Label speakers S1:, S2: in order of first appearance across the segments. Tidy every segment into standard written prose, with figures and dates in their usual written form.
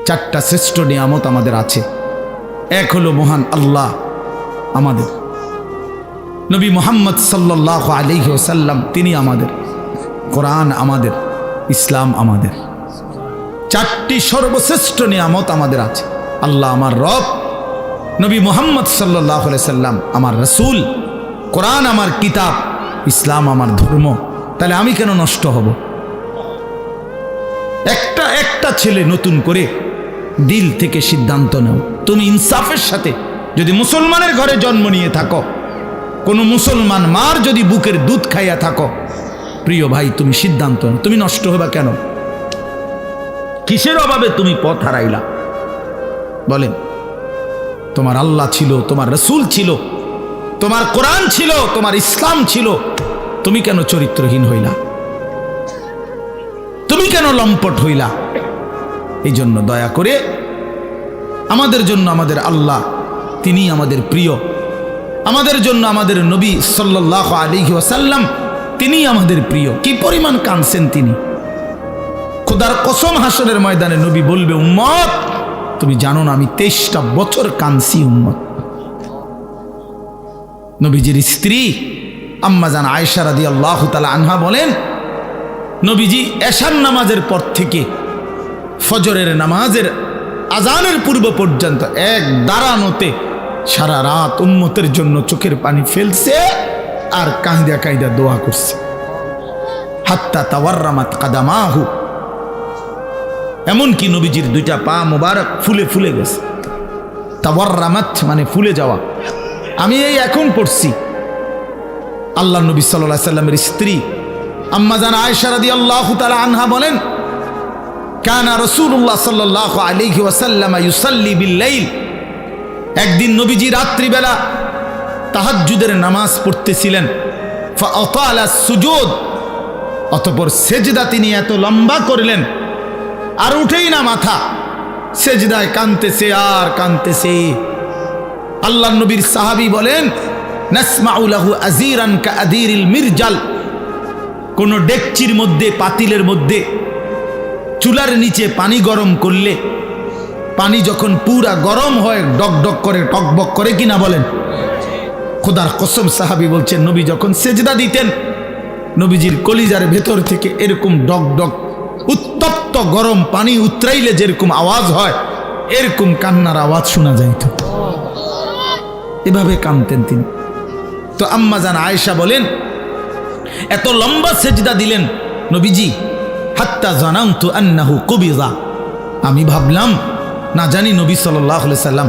S1: চারটা শ্রেষ্ঠ নিয়ামত আমাদের আছে। এক হলো মহান আল্লাহ আমাদের, নবী মুহাম্মদ সাল্লাল্লাহু আলাইহি ওয়াসাল্লাম তিনি আমাদের, কোরআন আমাদের, ইসলাম আমাদের। চারটি সর্বশ্রেষ্ঠ নিয়ামত আমাদের আছে। আল্লাহ আমার রব, নবী মুহাম্মদ সাল্লাল্লাহু আলাইহি সাল্লাম আমার রাসূল, কোরআন আমার কিতাব, ইসলাম আমার ধর্ম। তাহলে আমি কেন নষ্ট হব? একটা ছেলে নতুন করে দিল থেকে সিদ্ধান্ত নাও। তুমি ইনসাফের সাথে যদি মুসলমানের ঘরে জন্ম নিয়ে থাকো, কোনো মুসলমান মার যদি বুকের দুধ খাইয়া থাকো, প্রিয় ভাই তুমি সিদ্ধান্ত নাও, তুমি নষ্ট হবা কেন? কিসের অভাবে তুমি পথ হারাইলা? বলেন, তোমার আল্লাহ ছিল, তোমার রাসূল ছিল, তোমার কোরআন ছিল, তোমার ইসলাম ছিল, তুমি কেন চরিত্রহীন হইলা? তুমি কেন লম্পট হইলা? এই জন্য দয়া করে আমাদের জন্য আমাদের আল্লাহ তিনি আমাদের প্রিয়, আমাদের জন্য আমাদের নবী সাল্লাল্লাহু আলাইহি ওয়াসাল্লাম তিনি আমাদের প্রিয়। কি পরিমাণ কাঁদছেন তিনি! খোদার কসম, হাসরের ময়দানে নবী বলবে, উম্মত তুমি জানো না আমি 23টা বছর কাঁদছি উম্মত। নবীজির স্ত্রী আম্মা জান আয়েশা রাদিয়াল্লাহু তাআলা আনহা বলেন, নবীজি এশার নামাজের পর থেকে ফজরের নামাজের আজানের পূর্ব পর্যন্ত এক দাঁড়ানোতে সারা রাত উম্মতের জন্য চোখের পানি ফেলছে আর কাঁদা কাঁদা দোয়া করছে। হাত্তা তাওয়াররামাত কাদামাহু, এমনকি নবীজির দুইটা পা মোবারক ফুলে ফুলে গেছে। তাওয়াররামাত মানে ফুলে যাওয়া। আমি এই এখন পড়ছি, আল্লাহ নবী সাল্লাল্লাহু আলাইহি সাল্লামের স্ত্রী আম্মা জান আয়েশা রাদিয়াল্লাহু তাআলা আনহা বলেন, কানা রাসূলুল্লাহ সাল্লাল্লাহু আলাইহি ওয়াসাল্লাম ইউসাল্লি বিল-লাইল, একদিন নবীজি রাত্রিবেলা তাহাজ্জুদের নামাজ পড়তেছিলেন। ফাআতালা সুজুদ, অতঃপর সেজদা তিনি এত লম্বা করলেন আর উঠেই না মাথা, সেজদায় কাঁদতেছে আর কাঁদতেছে। আল্লাহ নবীর সাহাবী বলেন, নাসমাউ লাহু আযীরান কাআযীরিল মিরজাল, কোন ডেকচির মধ্যে, পাতিলের মধ্যে চুলার নিচে পানি গরম করলে পানি যখন পুরা গরম হয় ডকডক করে, টকবক করে কিনা বলেন? খোদার কসম, সাহাবী বলছেন নবী যখন সেজদা দিতেন, নবীজির কলিজার ভেতর থেকে এরকম ডকডক উত্তপ্ত গরম পানি উতরাইলে যেরকম আওয়াজ হয়, এরকম কান্নার আওয়াজ শোনা যাইত। এভাবে কাঁদতেন তিনি। তো আম্মা জান আয়েশা বলেন, এত লম্বা সেজদা দিলেন নবীজি, হাত্তা জানান্তু আন্নাহু কুবিযা, আমি ভাবলাম না জানি নবী সাল্লাল্লাহু আলাইহি সাল্লাম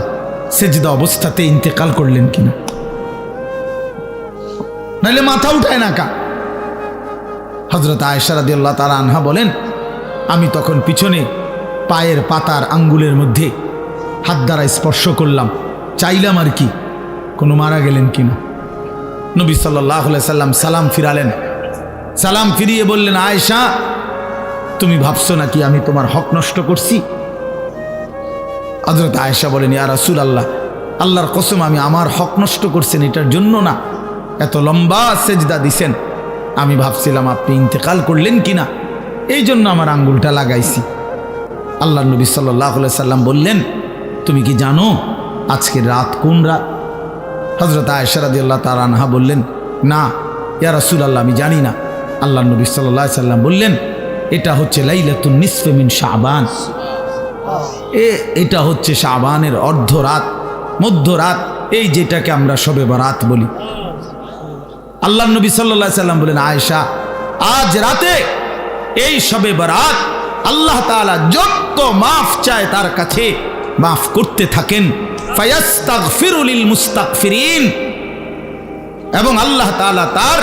S1: সেজদা অবস্থাতে ইন্তেকাল করলেন কিনা, নাহলে মাথা উঠায় না কা। হযরত আয়েশা রাদিয়াল্লাহু তাআলা আনহা বলেন, আমি তখন পিছনে পায়ের পাতার আঙ্গুলের মধ্যে হাত দ্বারা স্পর্শ করলাম, চাইলাম আর কি কোনো মারা গেলেন কিনা। নবী সাল্লাল্লাহু আলাইহি সাল্লাম সালাম ফিরালেন, সালাম ফিরিয়ে বললেন, আয়েশা তুমি ভাবছো নাকি আমি তোমার হক নষ্ট করছি? হযরত আয়েশা বলেন, ইয়া রাসূলুল্লাহ, আল্লাহর কসম আমি আমার হক নষ্ট করছেন এটার জন্য না, এত লম্বা সেজদা দিছেন, আমি ভাবছিলাম আপনি ইন্তেকাল করলেন কিনা, এই জন্য আমার আঙ্গুলটা লাগাইছি। আল্লাহ নবী সাল্লাল্লাহু আলাইহি সাল্লাম বললেন, তুমি কি জানো আজকে রাত কোন রাত? হযরত আয়েশা রাদিয়াল্লাহু তাআলা আনহা বললেন, না ইয়া রাসূলুল্লাহ আমি জানি না। আল্লাহ নবী সাল্লাল্লাহু আলাইহি সাল্লাম বললেন, এটা হচ্ছে লাইলাতুন নিসফে মিন শাবান, এটা হচ্ছে শাবানের অর্ধরাত, মধ্যরাত, এই যেটাকে আমরা শবে বরাত বলি। আল্লাহ নবী সাল্লাল্লাহু আলাইহি সাল্লাম বলেন, আয়েশা আজ রাতে এই শবে বরাত আল্লাহ তাআলা যত মাফ চায় তার কাছে মাফ করতে থাকেন, ফায়াস্তাগফিরু লিল মুস্তাগফিরিন, এবং আল্লাহ তাআলা তার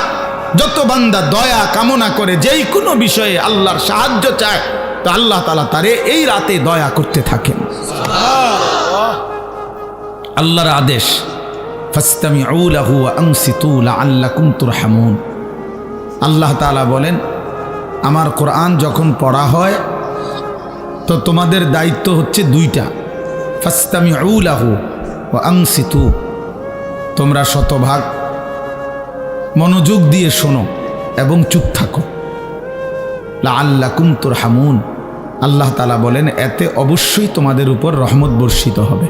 S1: যত বান্দা দয়া কামনা করে, যেই কোনো বিষয়ে আল্লাহর সাহায্য চায়, তো আল্লাহ তাআলা তারে এই রাতে দয়া করতে থাকেন। আল্লাহর আদেশ, ফাসতামিউ লাহু ওয়া আনসিতু লাআল্লাকুম তুরহামুন। আল্লাহ তাআলা বলেন, আমার কোরআন যখন পড়া হয় তো তোমাদের দায়িত্ব হচ্ছে দুইটা, ফাসতামিউ লাহু ওয়া আনসিতু, তোমরা শতভাগ মনোযোগ দিয়ে শোনো এবং চুপ থাকো, লাআল্লাকুম তুরহামুন, আল্লাহ তাআলা বলেন এতে অবশ্যই তোমাদের উপর রহমত বর্ষিত হবে।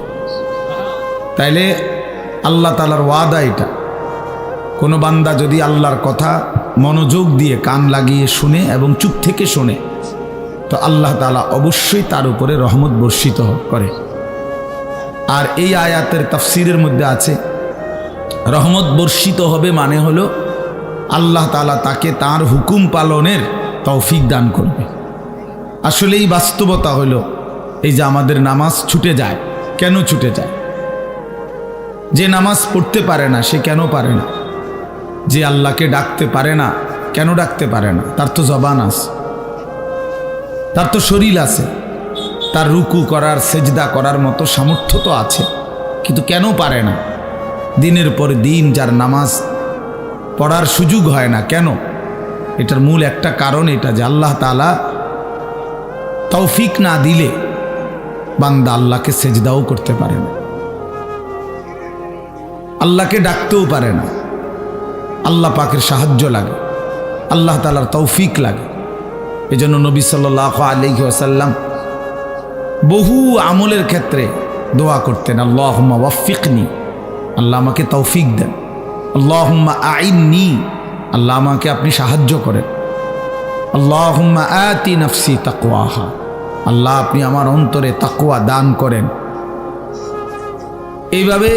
S1: তাইলে আল্লাহ তাআলার ওয়াদা এটা, কোনো বান্দা যদি আল্লাহর কথা মনোযোগ দিয়ে কান লাগিয়ে শুনে এবং চুপ থেকে শোনে, তো আল্লাহ তাআলা অবশ্যই তার উপরে রহমত বর্ষিত করে। আর এই আয়াতের তাফসীরের মধ্যে আছে রহমত বর্ষিত হবে মানে হলো আল্লাহ তাআলা তাকে তার হুকুম পালনের তৌফিক দান করবে। আসলে এই বাস্তবতা হলো এই যে আমাদের নামাজ ছুটে যায়। কেন ছুটে যায়? যে নামাজ পড়তে পারে না সে কেন পারে না? যে আল্লাহকে ডাকতে পারে না কেন ডাকতে পারে না? তার তো জবান আছে, তার তো শরীর আছে, তার রুকু করার সেজদা করার মতো সামর্থ্য তো আছে, কিন্তু কেন পারে না? দিনের পর দিন যার নামাজ পড়ার সুযোগ হয় না, কেন? এটার মূল একটা কারণ এটা যে আল্লাহ তাআলা তৌফিক না দিলে বান্দা আল্লাহকে সেজদাও করতে পারে না, আল্লাহকে ডাকতেও পারে না। আল্লাহ পাকের সাহায্য লাগে, আল্লাহ তাআলার তৌফিক লাগে। এজন্য নবী সাল্লাল্লাহু আলাইহি ওয়াসাল্লাম বহু আমলের ক্ষেত্রে দোয়া করতেন, আল্লাহুম্মা ওয়াফফিকনি, আল্লাহ আমাকে তৌফিক দেন। আল্লাহুম্মা আইন্নি, আল্লাহ আমাকে আপনি সাহায্য করেন। আল্লাহুম্মা আতি নাফসি তাকওয়াহা, আল্লাহ আপনি আমার অন্তরে তাকওয়া দান করেন। এইভাবে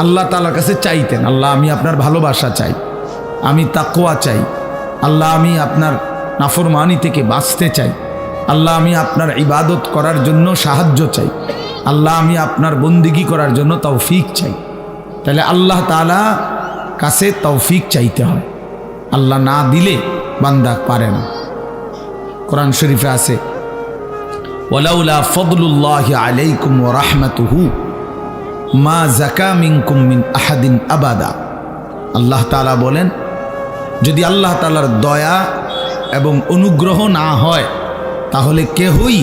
S1: আল্লাহ তাআলার কাছে চাইতেন, আল্লাহ আমি আপনার ভালোবাসা চাই, আমি তাকওয়া চাই, আল্লাহ আমি আপনার নাফরমানি থেকে বাঁচতে চাই, আল্লাহ আমি আপনার ইবাদত করার জন্য সাহায্য চাই, আল্লাহ আমি আপনার বন্দিগি করার জন্য তৌফিক চাই। তাহলে আল্লাহ তাআলা কাছে তৌফিক চাইতে হয়, আল্লাহ না দিলে বান্দা পারে না। কোরআন শরীফে আছে ওয়ালাউলা ফদলুল্লাহি আলাইকুম ওয়া রাহমাতুহু মা যাকা মিনকুম মিন আহাদিন আবাদা। আল্লাহ তাআলা বলেন যদি আল্লাহ তাআলার দয়া এবং অনুগ্রহ না হয় তাহলে কেহই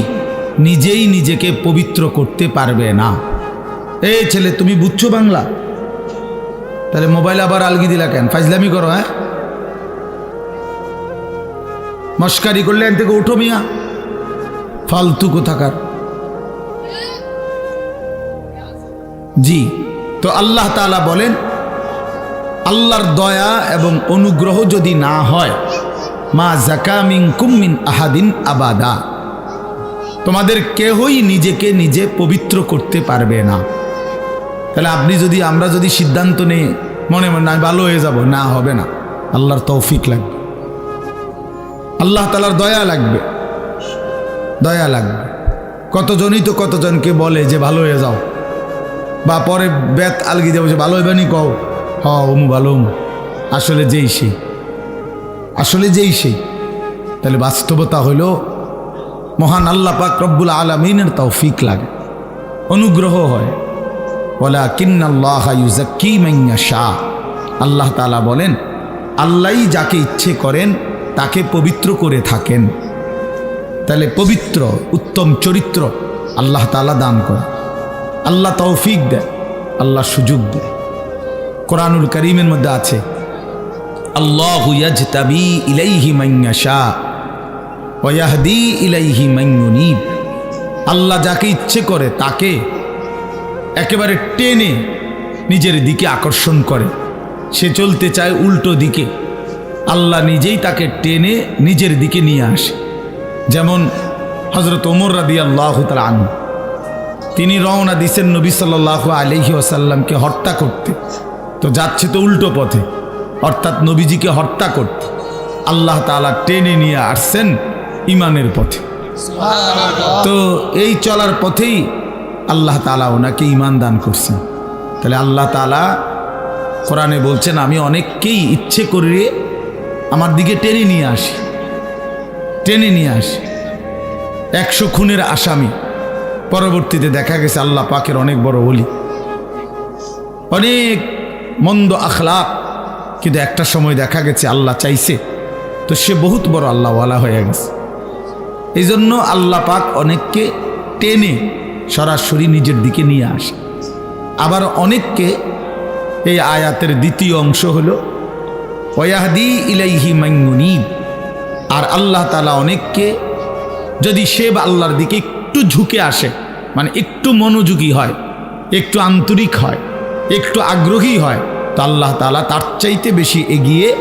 S1: নিজেই নিজেকে পবিত্র করতে পারবে না। এই ছেলে তুমি বুঝছো বাংলা? তাহলে মোবাইল আবার আলগি দিলা কেন? ফাজলামি করো? হ্যাঁ, মস্কারি করলে এন থেকে উঠো মিয়া, ফালতু কোথাকার। জি, তো আল্লাহ তাআলা বলেন আল্লাহর দয়া এবং অনুগ্রহ যদি না হয় মা যাকা মিনকুম মিন আহাদিন আবাদা, তোমাদের কেহই নিজেকে নিজে পবিত্র করতে পারবে না। তাহলে আপনি যদি আমরা যদি সিদ্ধান্ত নেই মনে মনে আমি ভালো হয়ে যাব, না হবে না। আল্লাহর তৌফিক লাগবে, আল্লাহ তাআলার দয়া লাগবে, দয়া লাগবে। কতজনই তো কতজনকে বলে যে ভালো হয়ে যাও, বা পরে বেত আলগি দেবো যে ভালো হইবে নি, কও হ ওমু ভালো ওমু, আসলে যেই সেই, আসলে যেই সেই। তাহলে বাস্তবতা হইল মহান আল্লাহ পাক রব্বুল আলামিনের তৌফিক লাগে, অনুগ্রহ হয়। ওয়ালাকিন্নাল্লাহা ইউযাক্কি মান ইয়াশা, আল্লাহ তাআলা বলেন আল্লাহই যাকে ইচ্ছে করেন তাকে পবিত্র করে থাকেন। তাহলে পবিত্র উত্তম চরিত্র আল্লাহ তাআলা দান করে, আল্লাহ তৌফিক দেয়, আল্লাহ সুযোগ দেয়। কোরআনুল কারীমের মধ্যে আছে আল্লাহু ইয়াজতাবি ইলাইহি মান ইয়াশা ওয়া ইয়াহদি ইলাইহি মান ইউনীব। আল্লাহ যাকে ইচ্ছে করে তাকে একেবারে টেনে নিজের দিকে আকর্ষণ করে। সে চলতে চায় উল্টো দিকে, আল্লাহ নিজেই তাকে টেনে নিজের দিকে নিয়ে আসে। যেমন হযরত ওমর রাদিয়াল্লাহু তাআলা আনহু, তিনি রওনা দিয়েছেন নবী সাল্লাল্লাহু আলাইহি ওয়াসাল্লামকে হত্যা করতে, তো যাচ্ছে তো উল্টো পথে, অর্থাৎ নবীজিকে হত্যা করতে। আল্লাহ তাআলা টেনে নিয়ে আসছেন ইমানের পথে। তো এই চলার পথেই আল্লাহ তাআলা ওনাকে ঈমান দান করছেন। তাহলে আল্লাহ তাআলা কোরআনে বলছেন আমি অনেককেই ইচ্ছে করে আমার দিকে টেনে নিয়ে আসি, টেনে নিয়ে আসি। 100 খুনের আসামি পরবর্তীতে দেখা গেছে আল্লাহ পাকের অনেক বড় ওলি, অনেক মন্দ আখলাক, কিন্তু একটা সময় দেখা গেছে আল্লাহ চাইছে তো সে বহুত বড় আল্লাহওয়ালা হয়ে গেছে। এই জন্য আল্লাহ পাক অনেককে টেনে সরাসরি নিজের দিকে নিয়ে আসে। আবার অনেককে, এই আয়াতের দ্বিতীয় অংশ হলো ওয়াহদি ইলাইহি মান ইউনীব, আর আল্লাহ তাআলা অনেককে যদি সে আল্লাহর দিকে একটু ঝুঁকে আসে, মানে একটু মনোযোগী হয়, একটু আন্তরিক হয়, একটু আগ্রহী হয়, তো আল্লাহ তাআলা তার চাইতে বেশি এগিয়ে